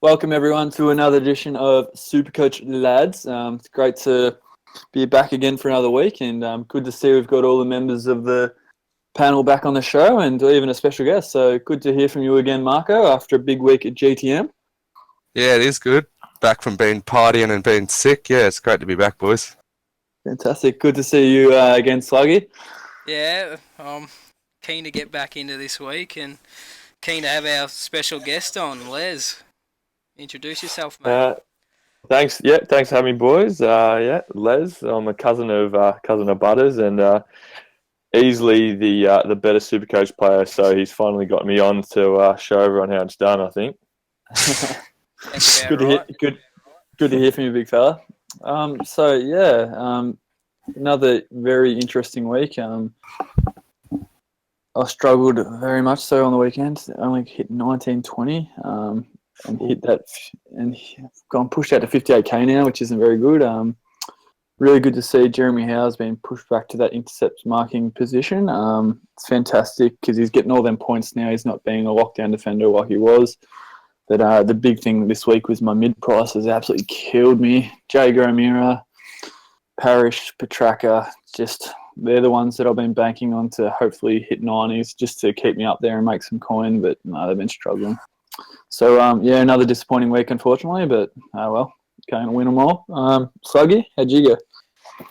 Welcome everyone to another edition of SuperCoach Lads. It's great to be back again for another week, and good to see we've got all the members of the panel back on the show, and even a special guest. So good to hear from you again, Marco, after a big week at GTM. Yeah, it is good. Back from being partying and being sick. Yeah, it's great to be back, boys. Fantastic. Good to see you again, Sluggy. Yeah, I'm keen to get back into this week and keen to have our special guest on, Les. Introduce yourself, mate. Thanks. Yeah, thanks for having me, boys. Les. I'm a cousin of Butters, and easily the better Supercoach player. So he's finally got me on to show everyone how it's done. I think. Good to hear from you, big fella. Another very interesting week. I struggled very much so on the weekend. Only hit 1920, and hit that, and gone pushed out to 58k now, which isn't very good. Really good to see Jeremy Howe's been pushed back to that intercept marking position. It's fantastic because he's getting all them points now. He's not being a lockdown defender like he was. But the big thing this week was my mid prices absolutely killed me. Jager O'Meara, Parrish, Petraka, they're the ones that I've been banking on to hopefully hit 90s just to keep me up there and make some coin. But no, they've been struggling. So another disappointing week, unfortunately. But can't win them all. Sluggy, how'd you go?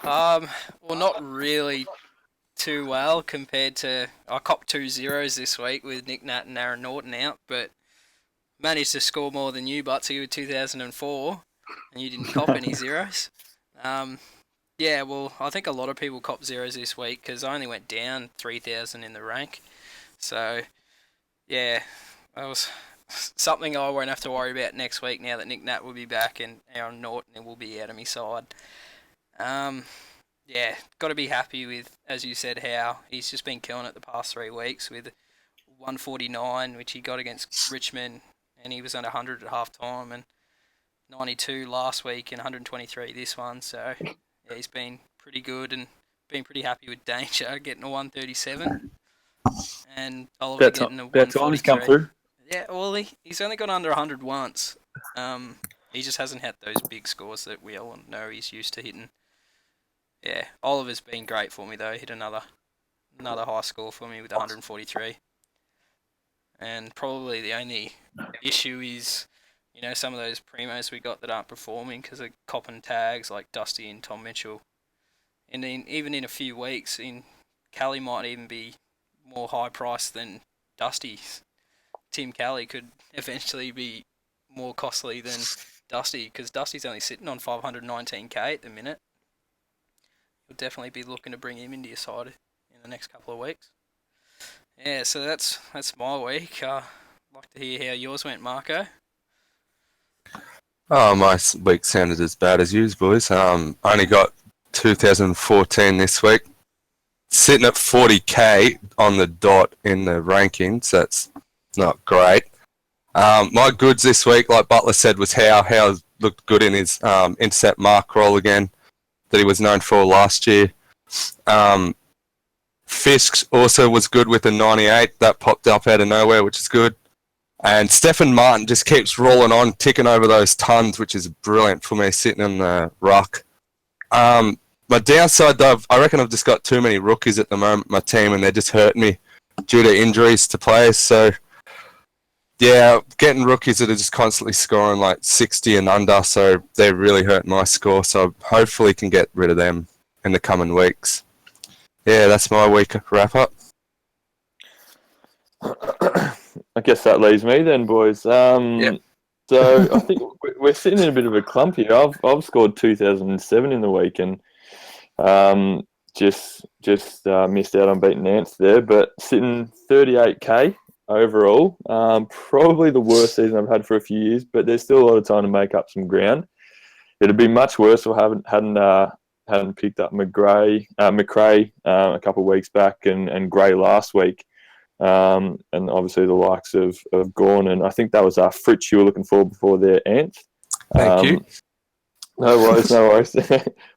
Well, not really too well compared to I copped 2 zeros this week with Nick Nat and Aaron Norton out, but managed to score more than you, Butsy, with 2004, and you didn't cop any zeros. I think a lot of people copped zeros this week because I only went down 3,000 in the rank. So, yeah, that was something I won't have to worry about next week now that Nick Nat will be back and Aaron Norton will be out of my side. Got to be happy with, as you said, Howe. He's just been killing it the past 3 weeks with 149, which he got against Richmond, and he was under 100 at half time, and 92 last week and 123 this one. So, yeah, he's been pretty good and been pretty happy with Danger getting a 137 and Oliver getting a 143. Come through. Yeah, well, he's only got under 100 once. He just hasn't had those big scores that we all know he's used to hitting. Yeah, Oliver's been great for me though. Hit another high score for me with 143. And probably the only issue is, some of those primos we got that aren't performing because of copping tags like Dusty and Tom Mitchell. And then even in a few weeks, Kelly might even be more high priced than Dusty. Tim Kelly could eventually be more costly than Dusty because Dusty's only sitting on 519k at the minute. You'll definitely be looking to bring him into your side in the next couple of weeks. Yeah, so that's my week. I'd like to hear how yours went, Marco. Oh, my week sounded as bad as yours, boys. Only got 2014 this week. Sitting at 40k on the dot in the rankings. That's not great. My goods this week, like Butler said, was Howe. Howe looked good in his intercept mark roll again that he was known for last year. Fisk also was good with a 98. That popped up out of nowhere, which is good. And Stephen Martin just keeps rolling on, ticking over those tons, which is brilliant for me sitting in the ruck. My downside, though, I reckon I've just got too many rookies at the moment, my team, and they're just hurting me due to injuries to players. So, yeah, getting rookies that are just constantly scoring like 60 and under, so they really hurt my score. So hopefully can get rid of them in the coming weeks. Yeah, that's my week wrap-up. I guess that leaves me then, boys. Yep. So I think we're sitting in a bit of a clump here. I've scored 2007 in the week and just missed out on beating Nance there, but sitting 38k overall. Probably the worst season I've had for a few years, but there's still a lot of time to make up some ground. It'd be much worse if I hadn't picked up McRae a couple of weeks back and Gray last week. And obviously the likes of Gorn, and I think that was Fritz you were looking for before their Ant. Thank you. No worries.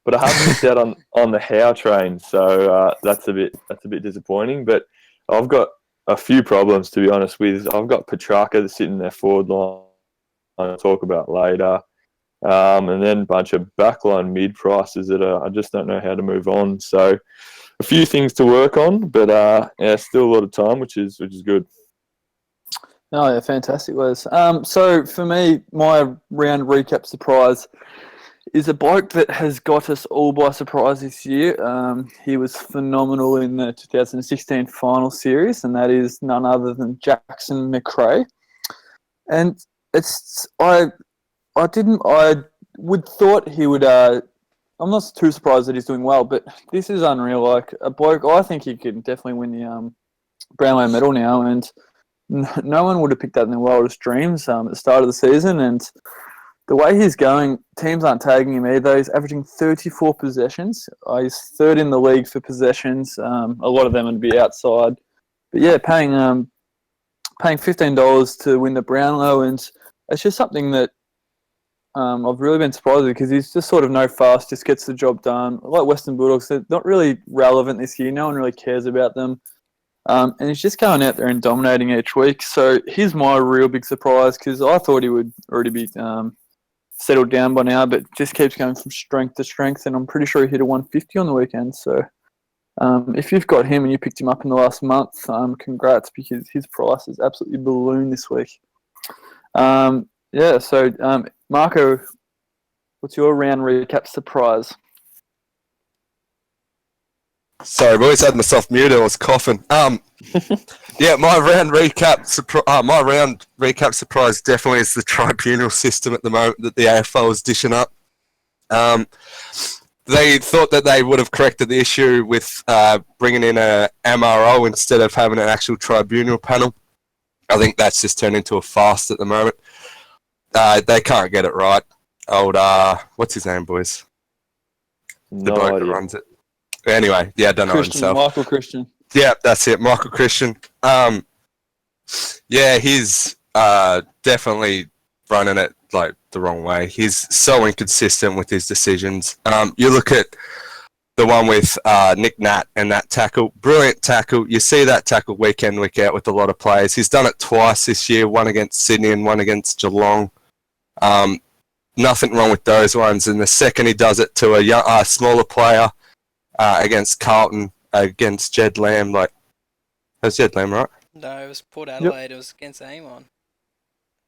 But I have missed out on the Howe train, so that's a bit disappointing. But I've got a few problems, to be honest with. I've got Petraka sitting in their forward line. I'll talk about later. And then a bunch of backline mid prices that I just don't know how to move on. So a few things to work on, but still a lot of time, which is good. Oh, yeah, fantastic, Wes. So for me, my round recap surprise is a bloke that has got us all by surprise this year. He was phenomenal in the 2016 final series, and that is none other than Jackson McRae. And I would thought he would. I'm not too surprised that he's doing well, but this is unreal. Like a bloke, I think he can definitely win the Brownlow medal now, and no one would have picked that in their wildest dreams at the start of the season. And the way he's going, teams aren't tagging him either. He's averaging 34 possessions. He's third in the league for possessions. A lot of them would be outside. But yeah, paying $15 to win the Brownlow, and it's just something that I've really been surprised with because he's just sort of no fuss, just gets the job done. Like Western Bulldogs, they're not really relevant this year. No one really cares about them. And he's just going out there and dominating each week. So he's my real big surprise because I thought he would already be settled down by now, but just keeps going from strength to strength. And I'm pretty sure he hit a 150 on the weekend. So if you've got him and you picked him up in the last month, congrats, because his price is absolutely ballooned this week. So Marco, what's your round recap surprise? Sorry, I've always had myself muted. I was coughing. Yeah, my round recap surprise definitely is the tribunal system at the moment that the AFL is dishing up. They thought that they would have corrected the issue with bringing in a MRO instead of having an actual tribunal panel. I think that's just turned into a farce at the moment. They can't get it right. What's his name, boys? The No bloke that idea. runs it. Anyway, yeah, I don't know himself. Michael Christian. Yeah, that's it, Michael Christian. Yeah, he's definitely running it like the wrong way. He's so inconsistent with his decisions. You look at the one with Nick Nat and that tackle, brilliant tackle. You see that tackle week in, week out with a lot of players. He's done it twice this year, one against Sydney and one against Geelong. Nothing wrong with those ones. And the second he does it to a smaller player against Carlton, against Jed Lamb, that's Jed Lamb, right? No, it was Port Adelaide. It was against Amon.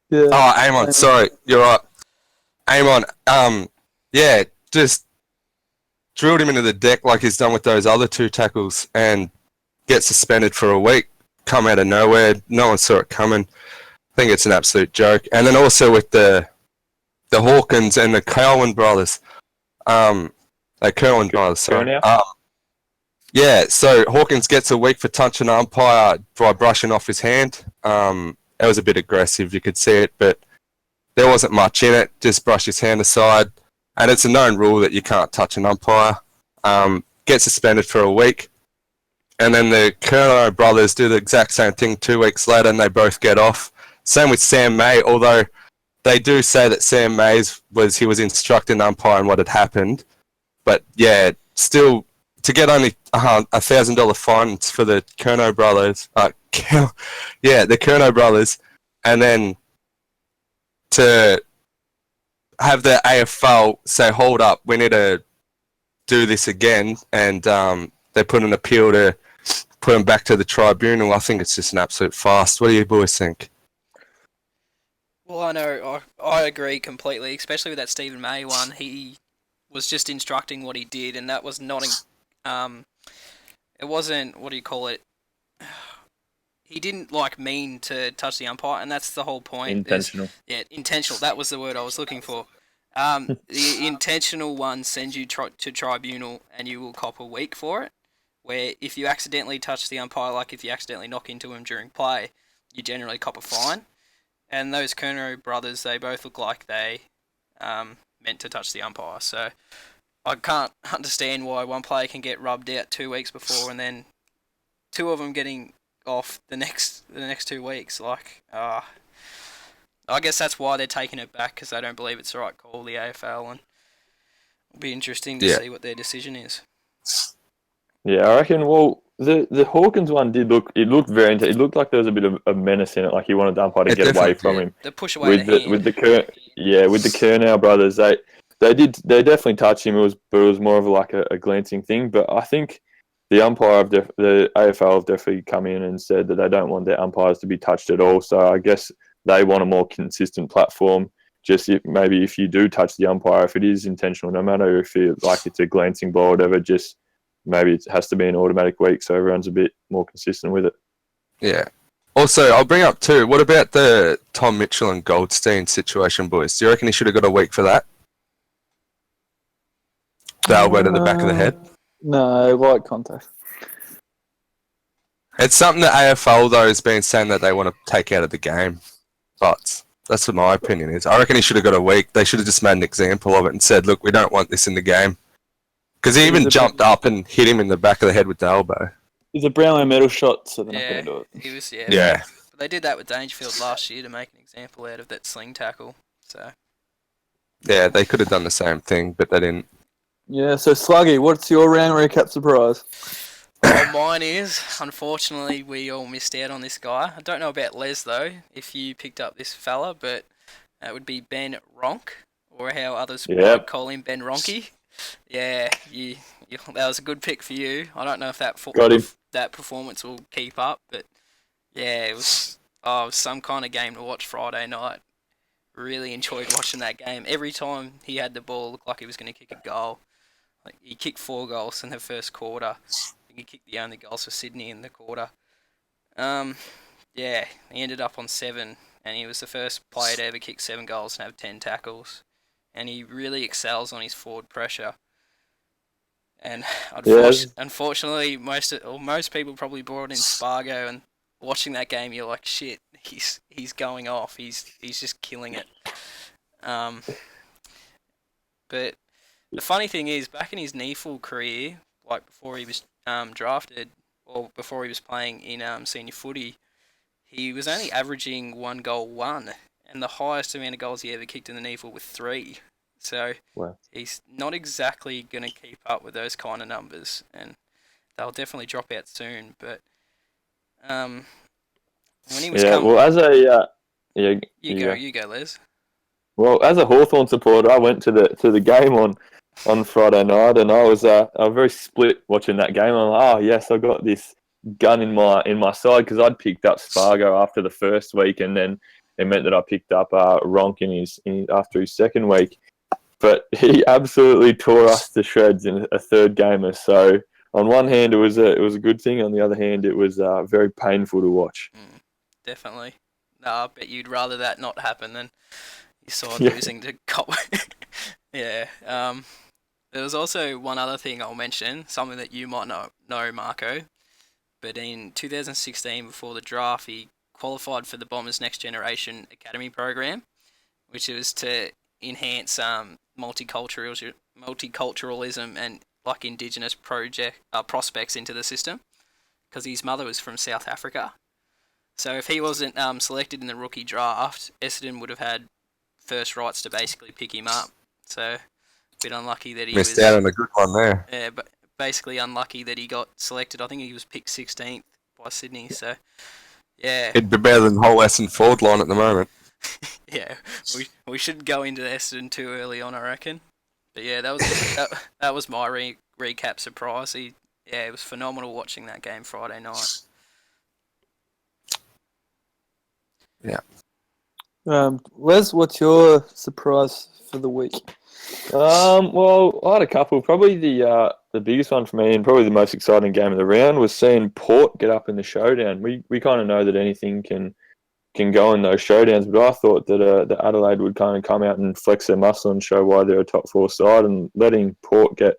Yeah. Oh, Amon, sorry, you're right. Amon, yeah, just drilled him into the deck like he's done with those other two tackles and get suspended for a week, come out of nowhere, no one saw it coming. I think it's an absolute joke. And then also with the Hawkins and the Kerwin brothers, sorry. Yeah, so Hawkins gets a week for touching an umpire by brushing off his hand. It was a bit aggressive, you could see it, but there wasn't much in it. Just brush his hand aside. And it's a known rule that you can't touch an umpire. Get suspended for a week. And then the Kerno brothers do the exact same thing 2 weeks later, and they both get off. Same with Sam May, although they do say that Sam Mays was instructing the umpire on what had happened. But yeah, still, to get only $1,000 fines for the Kerno brothers, the Kerno brothers, and then to have the AFL say, hold up, we need to do this again, and they put an appeal to put them back to the tribunal. I think it's just an absolute farce. What do you boys think? Well, I know, I agree completely, especially with that Stephen May one. He was just instructing what he did, and that was not, it wasn't, what do you call it? He didn't, mean to touch the umpire, and that's the whole point. Intentional. Yeah, intentional, that was the word I was looking for. The intentional one sends you to tribunal, and you will cop a week for it, where if you accidentally touch the umpire, like if you accidentally knock into him during play, you generally cop a fine. And those Kerno brothers, they both look like they meant to touch the umpire. So I can't understand why one player can get rubbed out 2 weeks before, and then two of them getting off the next 2 weeks. I guess that's why they're taking it back, because they don't believe it's the right call, the AFL, and it'll be interesting to see what their decision is. Yeah, I reckon. Well, The Hawkins one did look. It looked very. It looked like there was a bit of a menace in it. Like he wanted the umpire to It get away definitely from Yeah, him. the push away With the the hand. with the with the Kurnow brothers, they definitely touched him. But it was more of like a glancing thing. But I think the umpire of the AFL have definitely come in and said that they don't want their umpires to be touched at all. So I guess they want a more consistent platform. Just maybe if you do touch the umpire, if it is intentional, no matter if it's a glancing ball or whatever, just maybe it has to be an automatic week so everyone's a bit more consistent with it. Yeah. Also, I'll bring up too, what about the Tom Mitchell and Goldstein situation, boys? Do you reckon he should have got a week for that? The elbow to the back of the head? No, light contact. It's something that AFL, though, has been saying that they want to take out of the game. But that's what my opinion is. I reckon he should have got a week. They should have just made an example of it and said, look, we don't want this in the game. Because he even jumped up and hit him in the back of the head with the elbow. It's a Brownlow medal shot, so they're not Yeah, going to do it. he was. Yeah. But they did that with Dangerfield last year to make an example out of that sling tackle. So Yeah, they could have done the same thing, but they didn't. Yeah, so Sluggy, what's your round recap surprise? well, mine is, unfortunately, we all missed out on this guy. I don't know about Les, though, if you picked up this fella, but that would be Ben Ronk, or how others might call him, Ben Ronky. Yeah, that was a good pick for you. I don't know if that performance will keep up, but yeah, it was some kind of game to watch Friday night. Really enjoyed watching that game. Every time he had the ball, it looked like he was going to kick a goal. Like, he kicked 4 goals in the first quarter. He kicked the only goals for Sydney in the quarter. Yeah, he ended up on 7, and he was the first player to ever kick 7 goals and have 10 tackles. And he really excels on his forward pressure. And unfortunately, most people probably brought in Spargo, and watching that game, you're like, shit, he's going off. He's just killing it. But the funny thing is, back in his NEFL career, like before he was drafted, or before he was playing in senior footy, he was only averaging 1 goal 1, and the highest amount of goals he ever kicked in the NEFL was 3. So he's not exactly going to keep up with those kind of numbers, and they'll definitely drop out soon. But when he was you go, Les. Well, as a Hawthorn supporter, I went to the game on Friday night, and I was very split watching that game. I'm like, oh yes, I got this gun in my side because I'd picked up Spargo after the first week, and then it meant that I picked up Ronk after his second week. But he absolutely tore us to shreds in a third gamer. So on one hand, it was a good thing. On the other hand, it was very painful to watch. Definitely. No, I bet you'd rather that not happen than you saw losing to Cop. Yeah. There was also one other thing I'll mention, something that you might know, Marco. But in 2016, before the draft, he qualified for the Bombers Next Generation Academy program, which was to enhance multiculturalism and like Indigenous prospects into the system, because his mother was from South Africa. So if he wasn't selected in the rookie draft, Essendon would have had first rights to basically pick him up. So a bit unlucky that he missed out on a good one there. Yeah, but basically unlucky that he got selected. I think he was picked 16th by Sydney. So yeah, It'd be better than the whole Essendon forward line at the moment. Yeah, we should go into Essendon too early on, I reckon. But yeah, that was my recap surprise. It was phenomenal watching that game Friday night. Yeah. Les, what's your surprise for the week? Well, I had a couple. Probably the biggest one for me, and probably the most exciting game of the round, was seeing Port get up in the showdown. We kind of know that anything can go in those showdowns, but I thought that Adelaide would kind of come out and flex their muscle and show why they're a top 4 side, and letting Port get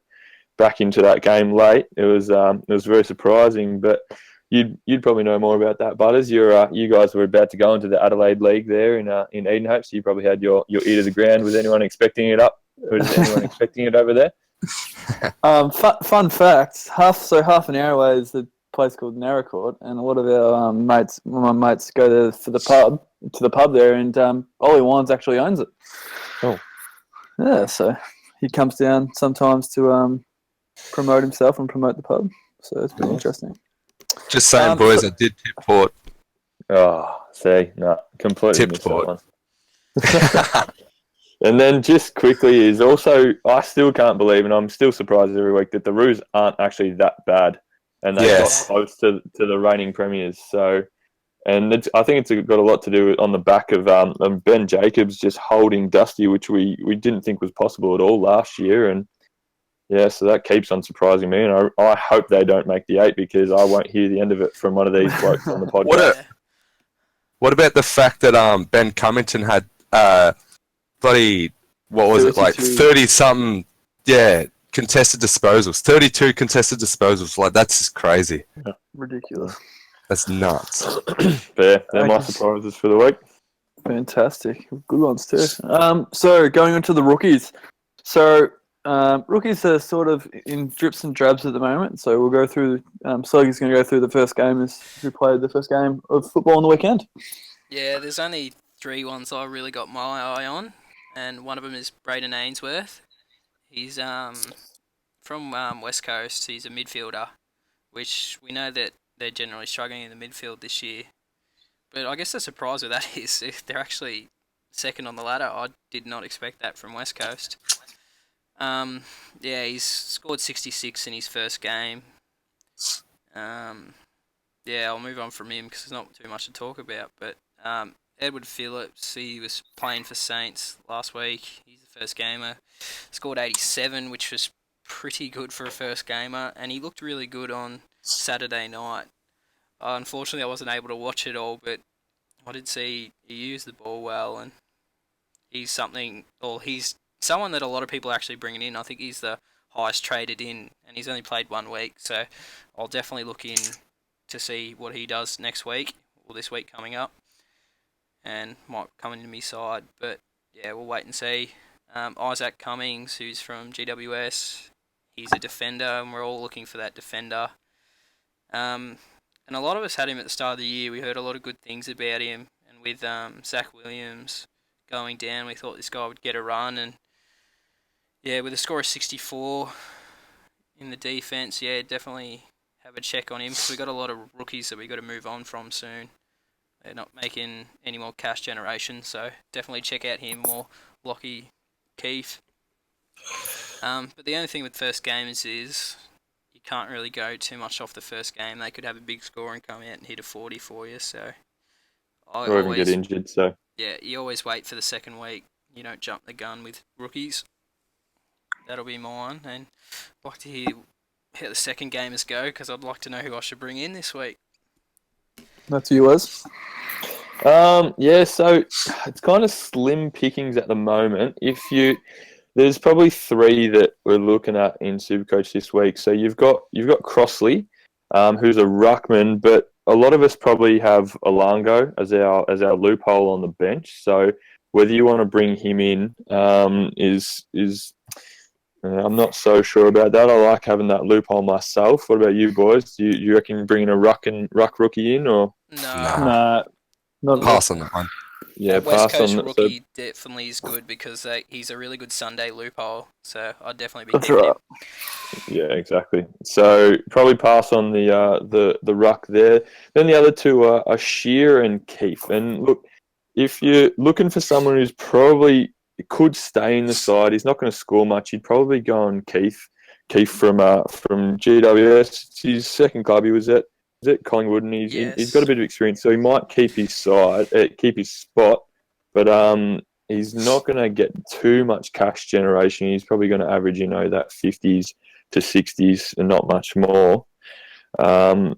back into that game late, it was very surprising. But you'd probably know more about that, Butters. You guys were about to go into the Adelaide League there in Eden Hope, so you probably had your ear to the ground. Was anyone expecting it up? Was anyone expecting it over there? Fun fact: half an hour away is the place called Narracourt, and a lot of our my mates go there to the pub there, and Ollie Wines actually owns it. Oh, yeah. So he comes down sometimes to promote himself and promote the pub. So it's been interesting. Just saying, boys, I did tip Port. Oh, see, no, completely Tip missed Port. that one. And then just quickly is also, I still can't believe, and I'm still surprised every week, that the Roos aren't actually that bad. And they Yes. got close to the reigning premiers. So, and I think it's got a lot to do on the back of Ben Jacobs just holding Dusty, which we didn't think was possible at all last year. And yeah, so that keeps on surprising me. And I hope they don't make the 8 because I won't hear the end of it from one of these blokes on the podcast. What about the fact that Ben Cummington had bloody, what was it, like 30-something, contested disposals. 32 contested disposals. Like, that's just crazy. Ridiculous. That's nuts. But yeah, they're my surprises for the week. Fantastic. Good ones too. So going on to the rookies. So rookies are sort of in drips and drabs at the moment. So we'll go through, Sluggy's going to go through the first game as who played the first game of football on the weekend. Yeah, there's only 3 ones I really got my eye on, and one of them is Braden Ainsworth. He's from West Coast. He's a midfielder, which we know that they're generally struggling in the midfield this year. But I guess the surprise with that is if they're actually second on the ladder. I did not expect that from West Coast. He's scored 66 in his first game. I'll move on from him because there's not too much to talk about. But Edward Phillips, he was playing for Saints last week. He's the first gamer. Scored 87, which was pretty good for a first gamer. And he looked really good on Saturday night. Unfortunately, I wasn't able to watch it all, but I did see he used the ball well. And he's someone that a lot of people are actually bringing in. I think he's the highest traded in, and he's only played 1 week. So I'll definitely look in to see what he does next week, or this week coming up, and might come into my side. But yeah, we'll wait and see. Isaac Cummings, who's from GWS, he's a defender, and we're all looking for that defender. And a lot of us had him at the start of the year. We heard a lot of good things about him, and with Zach Williams going down, we thought this guy would get a run. And yeah, with a score of 64 in the defense, yeah, definitely have a check on him. We got a lot of rookies that we got to move on from soon. They're not making any more cash generation, so definitely check out him or Lockie Keefe. But the only thing with first games is you can't really go too much off the first game. They could have a big score and come out and hit a 40 for you. So or even get injured. So yeah, you always wait for the second week. You don't jump the gun with rookies. That'll be mine, and I'd like to hear how the second gamers go because I'd like to know who I should bring in this week. That's you, Wes. So it's kind of slim pickings at the moment. There's probably 3 that we're looking at in SuperCoach this week. So you've got Crossley, who's a ruckman, but a lot of us probably have Alango as our loophole on the bench. So whether you want to bring him in is I'm not so sure about that. I like having that loophole myself. What about you boys? Do you reckon bringing a ruck rookie in or? Nah, not pass on that one. Yeah, West pass Coast on. rookie definitely is good because he's a really good Sunday loophole. So I'd definitely be That's keeping right. him. Yeah, exactly. So probably pass on the ruck there. Then the other 2 are Shear and Keefe. And look, if you're looking for someone who's probably could stay in the side, he's not going to score much. You'd probably go on Keefe. Keefe from GWS. It's his second club. He was at Collingwood, and he's got a bit of experience, so he might keep his spot. But he's not going to get too much cash generation. He's probably going to average, that 50s to 60s and not much more. And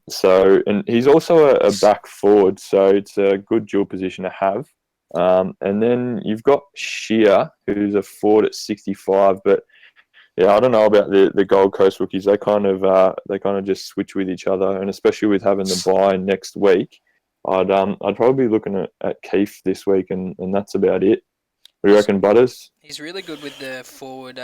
he's also a back forward, so it's a good dual position to have. And then you've got Shear, who's a forward at 65, but yeah, I don't know about the Gold Coast rookies. They kind of just switch with each other, and especially with having the bye next week, I'd probably be looking at Keefe this week, and that's about it. What do you reckon, Butters? He's really good with the forward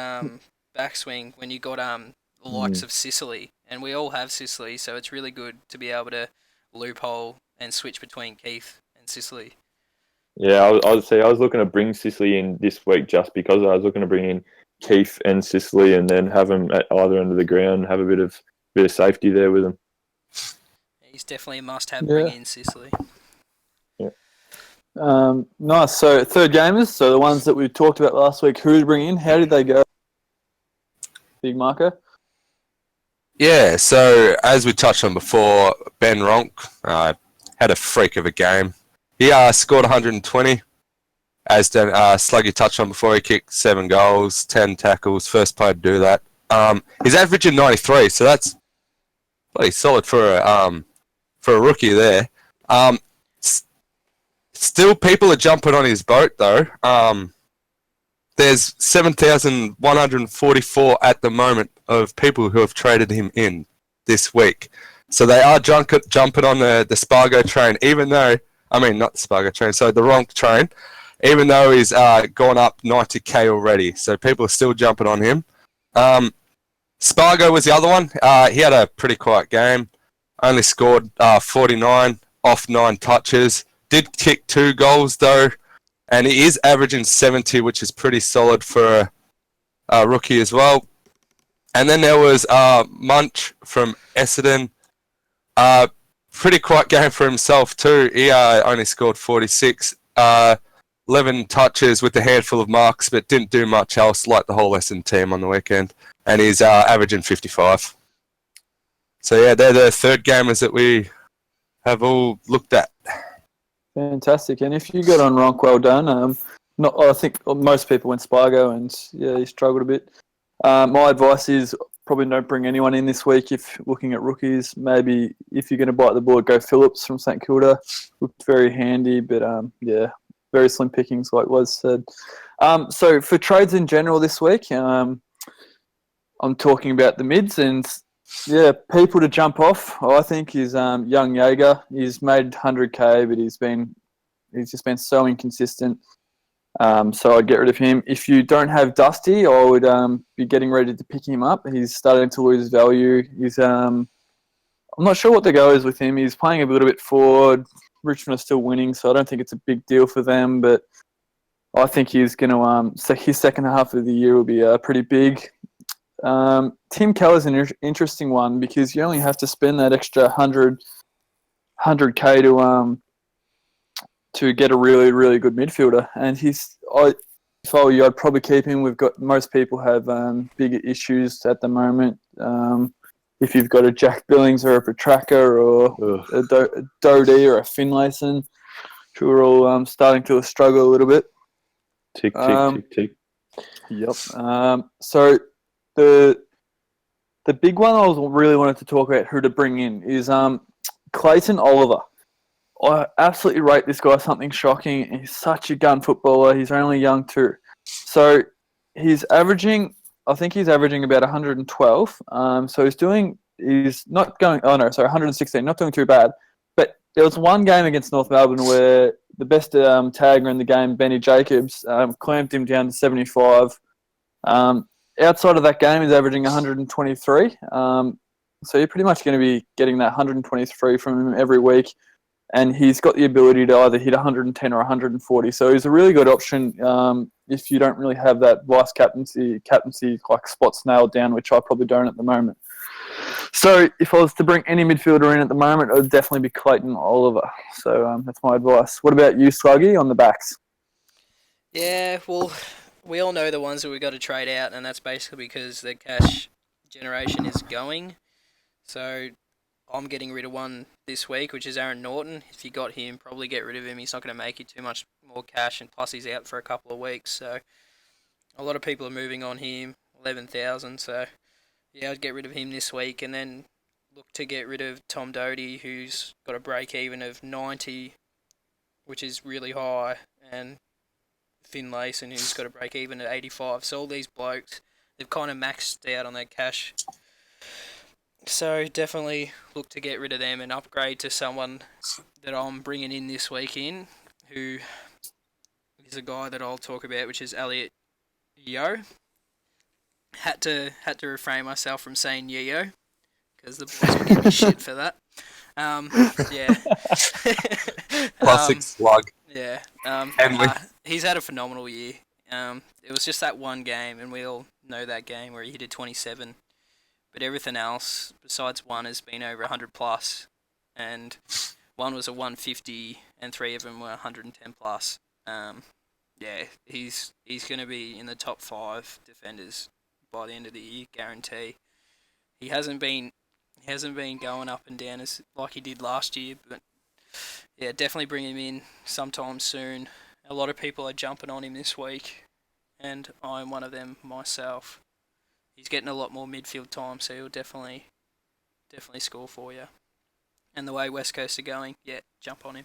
backswing when you got the likes of Sicily, and we all have Sicily, so it's really good to be able to loophole and switch between Keefe and Sicily. Yeah, I was looking to bring Sicily in this week just because I was looking to bring in Keefe and Sicily, and then have them at either end of the ground, have a bit of safety there with them. He's definitely a must-have Yeah. bring in Sicily. Nice. So third gamers, so the ones that we talked about last week, who to bring in? How did they go? Big Marco. Yeah, so as we touched on before, Ben Ronk had a freak of a game. He scored 120. As Sluggy touched on before, he kicked 7 goals, 10 tackles, first player to do that. He's averaging 93, so that's pretty solid for a rookie there. Still, people are jumping on his boat though. There's 7,144 at the moment of people who have traded him in this week. So they are jumping on the Spargo train, even though, I mean, not the Spargo train, so the Ronk train, even though he's gone up 90k already. So people are still jumping on him. Spargo was the other one. He had a pretty quiet game. Only scored 49 off 9 touches. Did kick 2 goals though. And he is averaging 70, which is pretty solid for a rookie as well. And then there was Munch from Essendon. Pretty quiet game for himself too. He only scored 46. 11 touches with a handful of marks, but didn't do much else like the whole Essendon team on the weekend. And he's averaging 55. So yeah, they're the third gamers that we have all looked at. Fantastic. And if you got on Ronk, well done. I think most people went Spargo, and yeah, he struggled a bit. My advice is probably don't bring anyone in this week if looking at rookies. Maybe if you're going to bite the bullet, go Phillips from St Kilda. Looked very handy, but yeah, very slim pickings, like was said. So for trades in general this week, I'm talking about the mids, and yeah, people to jump off, I think, is young Jaeger. He's made 100k, but he's just been so inconsistent. So I'd get rid of him. If you don't have Dusty, I would be getting ready to pick him up. He's starting to lose value. I'm not sure what the go is with him. He's playing a little bit forward. Richmond are still winning, so I don't think it's a big deal for them. But I think he's going to his second half of the year will be pretty big. Tim Keller's an interesting one because you only have to spend that extra 100k to get a really, really good midfielder. And if I were you, I'd probably keep him. Most people have bigger issues at the moment. If you've got a Jack Billings or a Petraka or a Doty or a Finlayson, who are all starting to struggle a little bit. Tick, tick, tick, tick. Yep. So the big one I really wanted to talk about who to bring in is Clayton Oliver. I absolutely rate this guy something shocking. He's such a gun footballer. He's only young too. So he's averaging about 112. So he's not going, 116, not doing too bad. But there was one game against North Melbourne where the best tagger in the game, Benny Jacobs, clamped him down to 75. Outside of that game, he's averaging 123. So you're pretty much going to be getting that 123 from him every week. And he's got the ability to either hit 110 or 140. So he's a really good option if you don't really have that vice captaincy like spots nailed down, which I probably don't at the moment. So if I was to bring any midfielder in at the moment, it would definitely be Clayton Oliver. So that's my advice. What about you, Sluggy, on the backs? Yeah, well, we all know the ones that we got to trade out, and that's basically because the cash generation is going. So I'm getting rid of one this week, which is Aaron Norton. If you got him, probably get rid of him. He's not going to make you too much more cash, and plus he's out for a couple of weeks. So a lot of people are moving on him, 11,000. So yeah, I'd get rid of him this week, and then look to get rid of Tom Doty, who's got a break even of 90, which is really high, and Finlayson, who's got a break even at 85. So all these blokes, they've kind of maxed out on their cash. So definitely look to get rid of them and upgrade to someone that I'm bringing in this weekend, who is a guy that I'll talk about, which is Elliot Yeo. Had to refrain myself from saying Yeo, because the boys will give me shit for that. Yeah. Classic slug. Yeah. Henley. He's had a phenomenal year. It was just that one game, and we all know that game where he hit a 27. But everything else, besides one, has been over 100 plus. and one was a 150, and 3 of them were 110 plus. Yeah, he's going to be in the top 5 defenders by the end of the year, guarantee. He hasn't been going up and down as like he did last year, but yeah, definitely bring him in sometime soon. A lot of people are jumping on him this week, and I'm one of them myself. He's getting a lot more midfield time, so he'll definitely score for you. And the way West Coast are going, yeah, jump on him.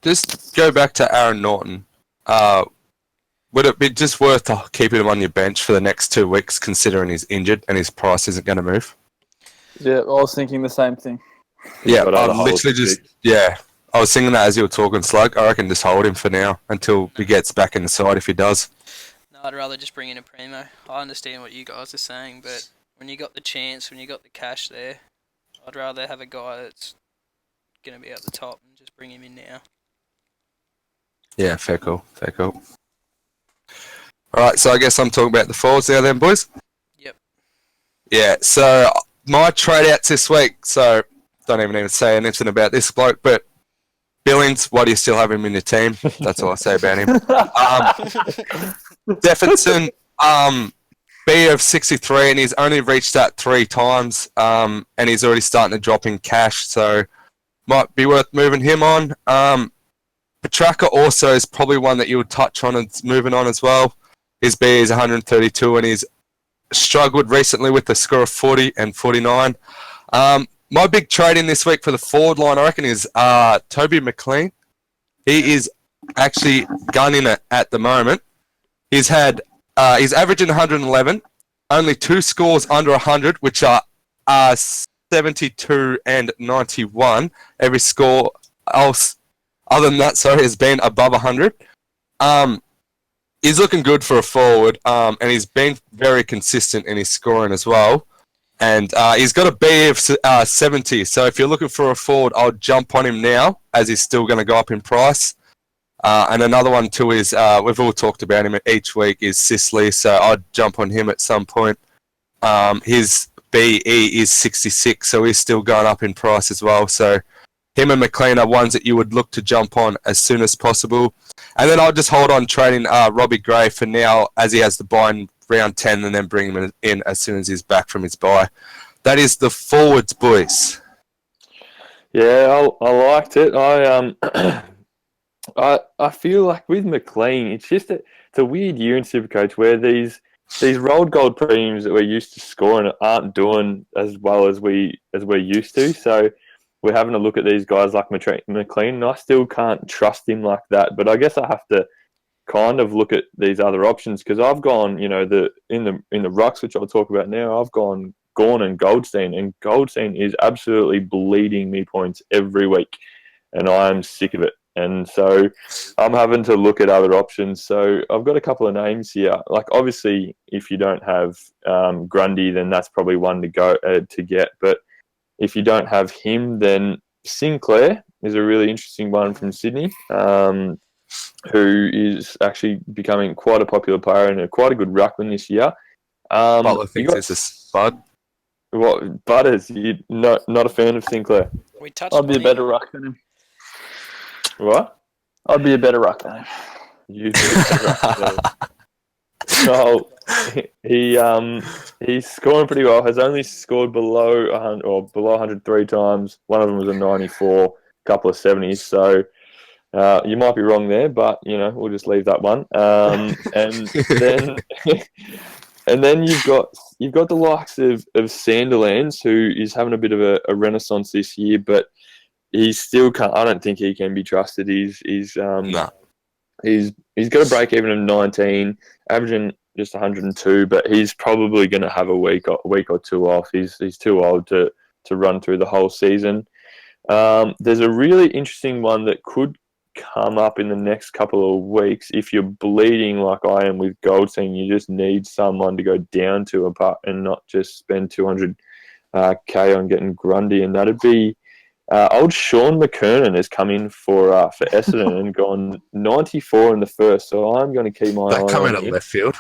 Just go back to Aaron Norton. Would it be just worth keeping him on your bench for the next 2 weeks, considering he's injured and his price isn't going to move? Yeah, I was thinking the same thing. Yeah, Got I'm literally just I was thinking that as you were talking, Slug. I reckon just hold him for now until he gets back in the side if he does. No, I'd rather just bring in a primo. I understand what you guys are saying, but when you got the chance, when you got the cash there, I'd rather have a guy that's going to be at the top and just bring him in now. Yeah, fair call. Alright, so I guess I'm talking about the forwards now then, boys? Yep. Yeah, so my trade outs this week, so don't even say anything about this bloke, but Billings, why do you still have him in your team? That's all I say about him. Stephenson, B of 63, and he's only reached that 3 times, and he's already starting to drop in cash, so might be worth moving him on. Petrarca also is probably one that you would touch on and moving on as well. His B is 132, and he's struggled recently with the score of 40 and 49. My big trade in this week for the forward line, I reckon, is Toby McLean. He is actually gunning it at the moment. He's averaging 111, only 2 scores under 100, which are 72 and 91. Every score else, other than that, has been above 100. He's looking good for a forward, and he's been very consistent in his scoring as well. And he's got a B of 70, so if you're looking for a forward, I'll jump on him now, as he's still going to go up in price. And another one too is, we've all talked about him each week, is Sicily, so I'd jump on him at some point. His BE is 66, so he's still going up in price as well. So him and McLean are ones that you would look to jump on as soon as possible. And then I'll just hold on trading Robbie Gray for now, as he has the buy in round 10, and then bring him in as soon as he's back from his buy. That is the forwards, boys. Yeah, I liked it. I feel like with McLean, it's a weird year in SuperCoach where these rolled gold premiums that we're used to scoring aren't doing as well as we're used to. So we're having a look at these guys like McLean, and I still can't trust him like that. But I guess I have to kind of look at these other options, because I've gone, in the rucks, which I'll talk about now, I've gone Gawn and Goldstein, and Goldstein is absolutely bleeding me points every week, and I'm sick of it. And so I'm having to look at other options. So I've got a couple of names here. Like, obviously, if you don't have Grundy, then that's probably one to go to get. But if you don't have him, then Sinclair is a really interesting one from Sydney, who is actually becoming quite a popular player and quite a good ruckman this year. Butler thinks it's a spud. What, Butters? You not a fan of Sinclair? We touched. I'd be a better ruck than him. What? I'd be a better ruck than him. You'd be a better ruck than him. So he's scoring pretty well. Has only scored below 100 or below 103 times. One of them was a 94, a couple of 70s. So you might be wrong there, but we'll just leave that one. And then and then you've got the likes of Sanderlands, who is having a bit of a renaissance this year, but he still can't. I don't think he can be trusted. He's got a break even of 19, averaging just 102, but he's probably going to have a week or two off. He's too old to run through the whole season. There's a really interesting one that could come up in the next couple of weeks. If you're bleeding like I am with Goldstein, you just need someone to go down to apart and not just spend 200k on getting Grundy, and that'd be old Sean McKernan has come in for Essendon and gone 94 in the first, so I'm going to keep my eye on him. That come out of left field.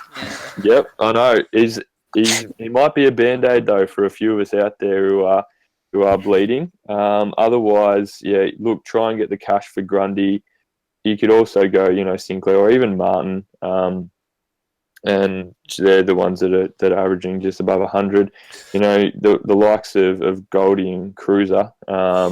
Yep, I know. He might be a band-aid though for a few of us out there who who are bleeding. Otherwise, yeah, look, try and get the cash for Grundy. You could also go, Sinclair or even Martin, and they're the ones that are averaging just above 100. The likes of Goldie and Cruiser are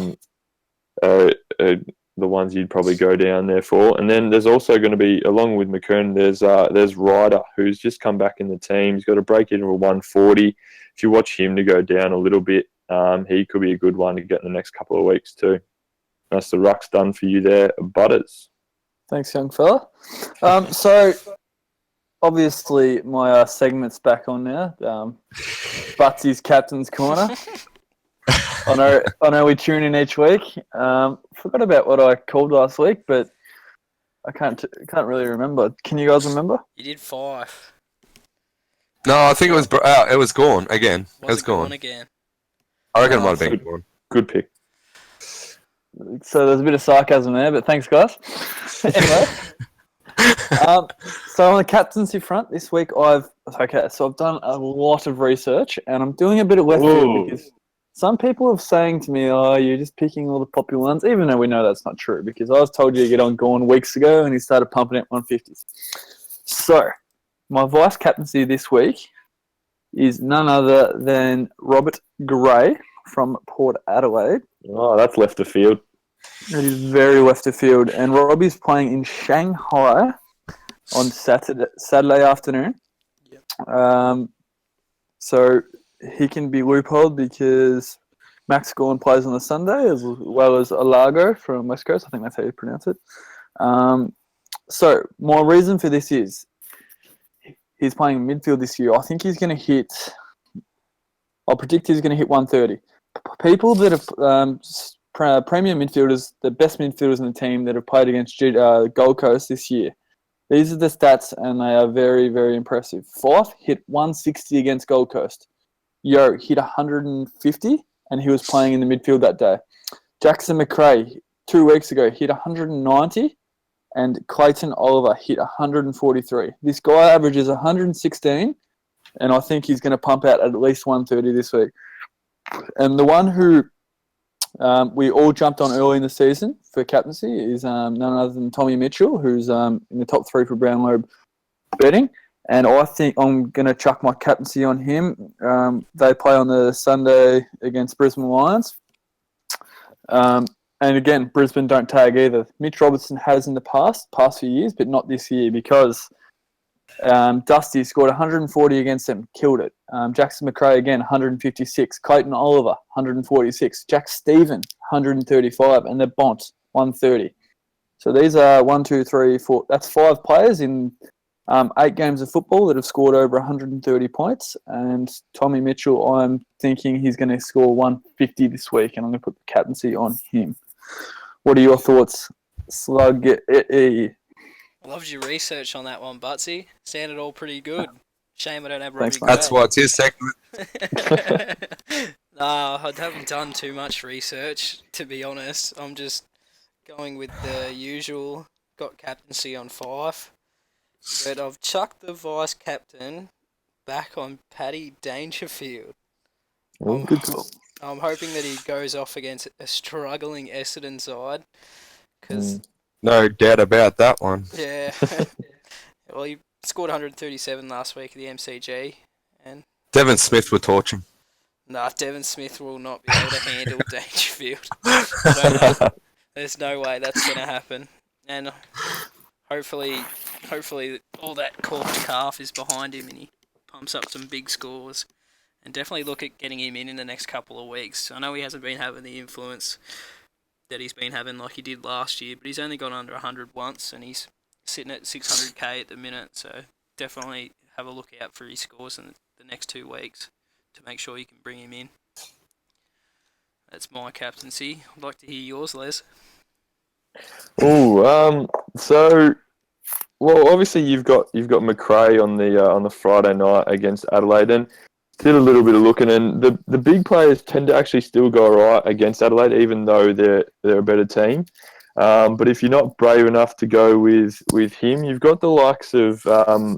the ones you'd probably go down there for. And then there's also going to be, along with McKern, there's Ryder, who's just come back in the team. He's got a break even of 140. If you watch him to go down a little bit, he could be a good one to get in the next couple of weeks too. That's the ruck's done for you there, Butters. Thanks, young fella. So obviously my segment's back on now. Butsy's Captain's Corner. I know we tune in each week. Forgot about what I called last week, but I can't really remember. Can you guys remember? You did 5. No, I think it was gone again. It was gone again. I reckon it might have been gone. Good pick. So there's a bit of sarcasm there, but thanks, guys. Anyway, so on the captaincy front this week, I've done a lot of research, and I'm doing a bit of left field because some people are saying to me, "Oh, you're just picking all the popular ones," even though we know that's not true because I was told you to get on Gorn weeks ago, and he started pumping out 150s. So my vice captaincy this week is none other than Robert Gray from Port Adelaide. Oh, that's left of field. It is very left of field, and Robbie's playing in Shanghai on Saturday afternoon. Yep. So he can be loopholed because Max Gorn plays on the Sunday as well as Alago from West Coast. I think that's how you pronounce it. So my reason for this is he's playing midfield this year. I think he's going to hit. I'll predict he's going to hit 130. People that have premium midfielders, the best midfielders in the team that have played against Gold Coast this year. These are the stats, and they are very, very impressive. Fife hit 160 against Gold Coast. Yo hit 150, and he was playing in the midfield that day. Jackson McRae, 2 weeks ago, hit 190, and Clayton Oliver hit 143. This guy averages 116, and I think he's going to pump out at least 130 this week. And the one who we all jumped on early in the season for captaincy is none other than Tommy Mitchell, who's in the top 3 for Brownlow betting. And I think I'm going to chuck my captaincy on him. They play on the Sunday against Brisbane Lions. And again, Brisbane don't tag either. Mitch Robertson has in the past few years, but not this year because Dusty scored 140 against them, killed it. Jackson McRae, again, 156. Clayton Oliver, 146. Jack Stephen, 135. And the Bont, 130. So these are 1, 2, 3, 4. That's 5 players in 8 games of football that have scored over 130 points. And Tommy Mitchell, I'm thinking he's going to score 150 this week, and I'm going to put the captaincy on him. What are your thoughts, Slug? Loved your research on that one, Butsy. Sounded all pretty good. Shame I don't have Robbie Thanks, Gray. That's why it's his segment. No, I haven't done too much research, to be honest. I'm just going with the usual. Got captaincy on 5. But I've chucked the vice captain back on Paddy Dangerfield. Good call. I'm hoping that he goes off against a struggling Essendon side. Because No doubt about that one. yeah. Well, he scored 137 last week at the MCG. And Devon Smith were torching. nah, Devon Smith will not be able to handle Dangerfield. I don't know. There's no way that's going to happen. And hopefully all that corked calf is behind him and he pumps up some big scores. And definitely look at getting him in the next couple of weeks. I know he hasn't been having the influence that he's been having like he did last year, but he's only gone under 100 once and he's sitting at 600k at the minute, so definitely have a look out for his scores in the next 2 weeks to make sure you can bring him in. That's my captaincy. I'd like to hear yours, Les. So obviously you've got McRae on the Friday night against Adelaide, and did a little bit of looking, and the big players tend to actually still go alright against Adelaide, even though they're a better team. But if you're not brave enough to go with him, you've got the likes of what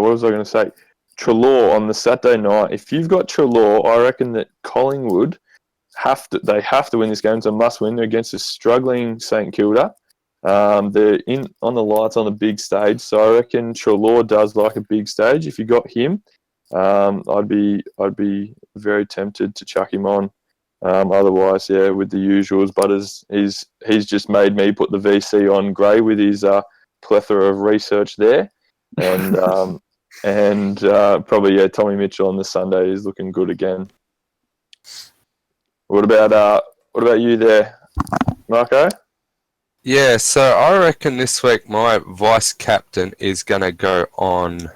was I going to say? Treloar on the Saturday night. If you've got Treloar, I reckon that Collingwood have to win this game. It's a must win. They're against a struggling St Kilda. They're in on the lights on the big stage, so I reckon Treloar does like a big stage. If you got him, I'd be very tempted to chuck him on. Otherwise, yeah, with the usuals. But he's just made me put the VC on Gray with his plethora of research there, and probably Tommy Mitchell on the Sunday is looking good again. What about you there, Marco? Yeah, so I reckon this week my vice captain is going to go on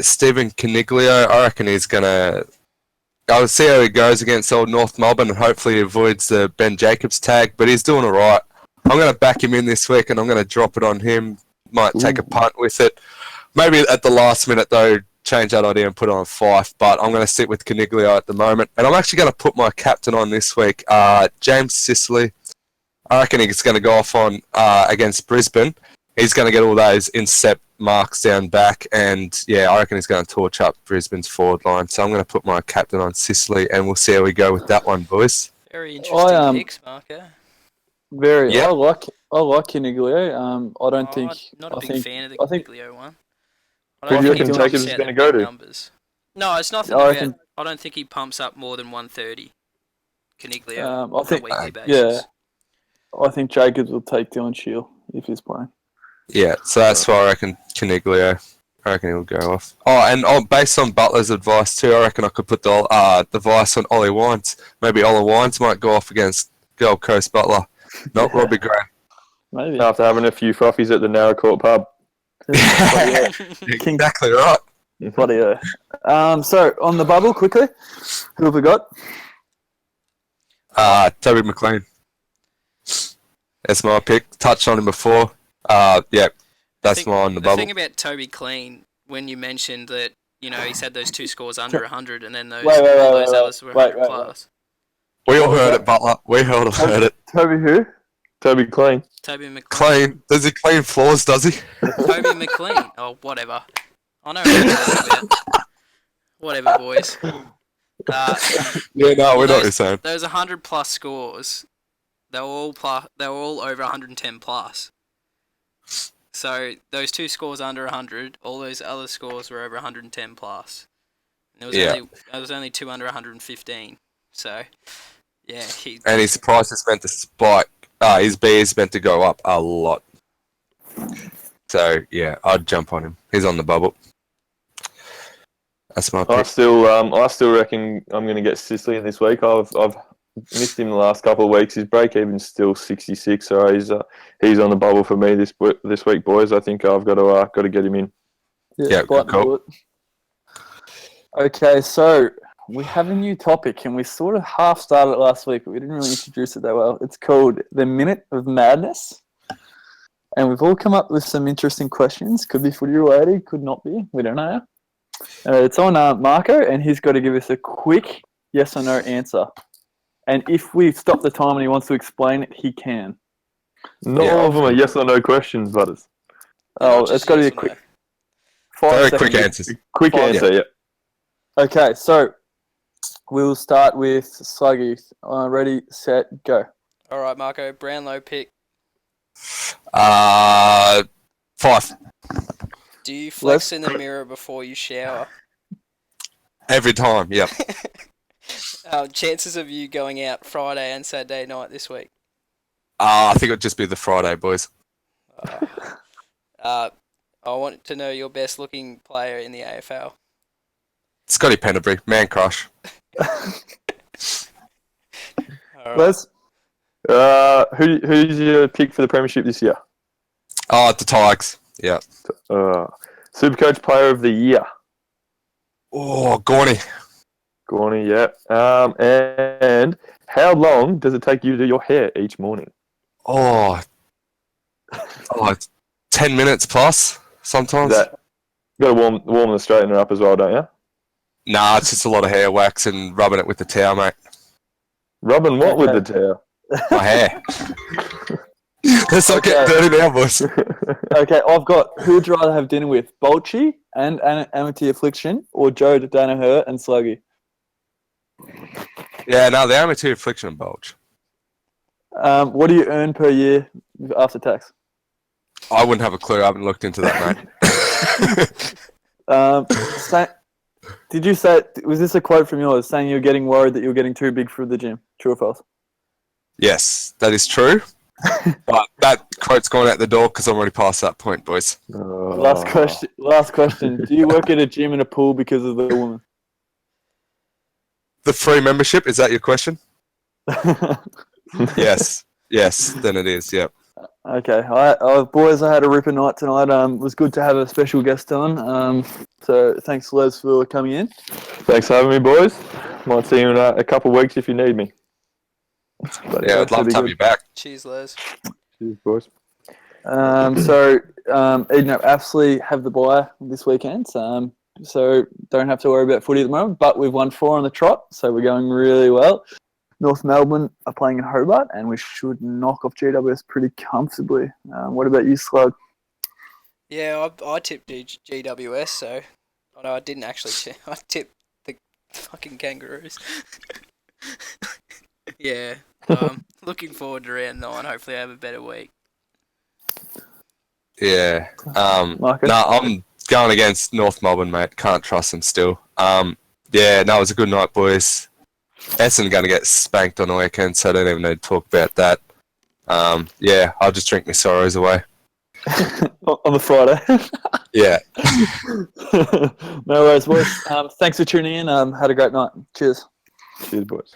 Stephen Caniglio. I reckon he's going to... I'll see how he goes against old North Melbourne and hopefully he avoids the Ben Jacobs tag, but he's doing all right. I'm going to back him in this week and I'm going to drop it on him. Might take a punt with it. Maybe at the last minute, though, change that idea and put it on Fife, but I'm going to sit with Caniglio at the moment. And I'm actually going to put my captain on this week, James Sicily. I reckon he's going to go off on against Brisbane. He's going to get all those intercept marks down back, and yeah, I reckon he's going to torch up Brisbane's forward line. So I'm going to put my captain on Sicily, and we'll see how we go with that one, boys. Very interesting picks, Marco. Very. Yep. I like Caniglio. I don't think. Not a I big think, fan of the I think Caniglio one. Who do you reckon he Jacobs pumps is out going to the go big to? numbers. No, it's nothing I about. reckon- I don't think he pumps up more than 130. Caniglio I on a think. weekly basis. Yeah. I think Jacobs will take Dylan Shield if he's playing. Yeah, so that's why I reckon Caniglio. I reckon he'll go off. Oh, and based on Butler's advice too, I reckon I could put the advice on Ollie Wines. Maybe Ollie Wines might go off against Gold Coast Butler, not Robbie Gray. Maybe. After having a few frothies at the Narrow Court pub. Exactly right. Bloody hell. So, on the bubble, quickly, who have we got? Toby McLean. That's my pick. Touched on him before. Yeah, that's mine on the bubble. The thing about Toby Clean, when you mentioned that, he's had those two scores under 100 and then those others were 100 plus. We all heard it, Butler. We all heard it. Toby who? Toby Clean. Toby McLean. Clean. Does he clean floors, does he? Toby McLean. Oh, whatever. I know what you're talking about. Whatever, boys. Yeah, no, we're not the same. Those 100 plus scores, they were all over 110 plus. So those two scores under 100, all those other scores were over 110 plus. And there was only two under 115. So yeah, and his price is meant to spike. His B is meant to go up a lot. So yeah, I'd jump on him. He's on the bubble. That's my pick. I still reckon I'm going to get Sicily in this week. I've missed him the last couple of weeks. His break even's still 66, so he's on the bubble for me this week, boys. I think I've got to get him in. Yeah, good call. Okay, so we have a new topic, and we sort of half started it last week, but we didn't really introduce it that well. It's called the Minute of Madness, and we've all come up with some interesting questions. Could be footy related, could not be. We don't know. It's on Marco, and he's got to give us a quick yes or no answer. And if we stop the time and he wants to explain it, he can. Not all of them are yes or no questions, Butters. Oh, it's got to be a quick. Very quick answers. Quick answer, yeah. Okay, so we'll start with Sluggy. Ready, set, go. All right, Marco. Brownlow pick. 5. Do you flex in the mirror before you shower? Every time, yep. Chances of you going out Friday and Saturday night this week? I think it'll just be the Friday, boys. I want to know your best looking player in the AFL. Scotty Penderbury, man crush. Les? Who's your pick for the premiership this year? The Tigers, yeah. Supercoach Player of the Year. Oh, Gorney. Gorney, yeah. And how long does it take you to do your hair each morning? It's 10 minutes plus sometimes. You got to warm the straightener up as well, don't you? Nah, it's just a lot of hair wax and rubbing it with the towel, mate. Rubbing what with the towel? My hair. Let's not get dirty now, boys. Okay, I've got, who would you rather have dinner with, Bolchi, and Amity Affliction, or Joe Danaher and Sluggy? Yeah, no, the amateur affliction and bulge. What do you earn per year after tax? I wouldn't have a clue. I haven't looked into that, mate. Did you say, was this a quote from yours saying you're getting worried that you're getting too big for the gym? True or false? Yes, that is true. But that quote's gone out the door because I'm already past that point, boys. Last question. Do you work at a gym and a pool because of the woman? The free membership, is that your question? Yes, then it is, yep. Okay. Boys, I had a ripper night tonight. It was good to have a special guest on. So thanks, Les, for coming in. Thanks for having me, boys. Might see you in a couple of weeks if you need me. Yeah, I'd love to have you back. Cheers, Les. Cheers, boys. Eden up Apsley have the bye this weekend. So don't have to worry about footy at the moment. But we've won 4 on the trot, so we're going really well. North Melbourne are playing in Hobart, and we should knock off GWS pretty comfortably. What about you, Slug? Yeah, I tipped GWS, so no, I didn't actually. I tipped the fucking Kangaroos. Yeah, looking forward to round 9. Hopefully, I have a better week. Yeah. I'm going against North Melbourne, mate. Can't trust them still. Yeah, no, it was a good night, boys. Essendon going to get spanked on the weekend, so I don't even need to talk about that. Yeah, I'll just drink my sorrows away. On the Friday. Yeah. No worries, boys. Thanks for tuning in. Had a great night. Cheers. Cheers, boys.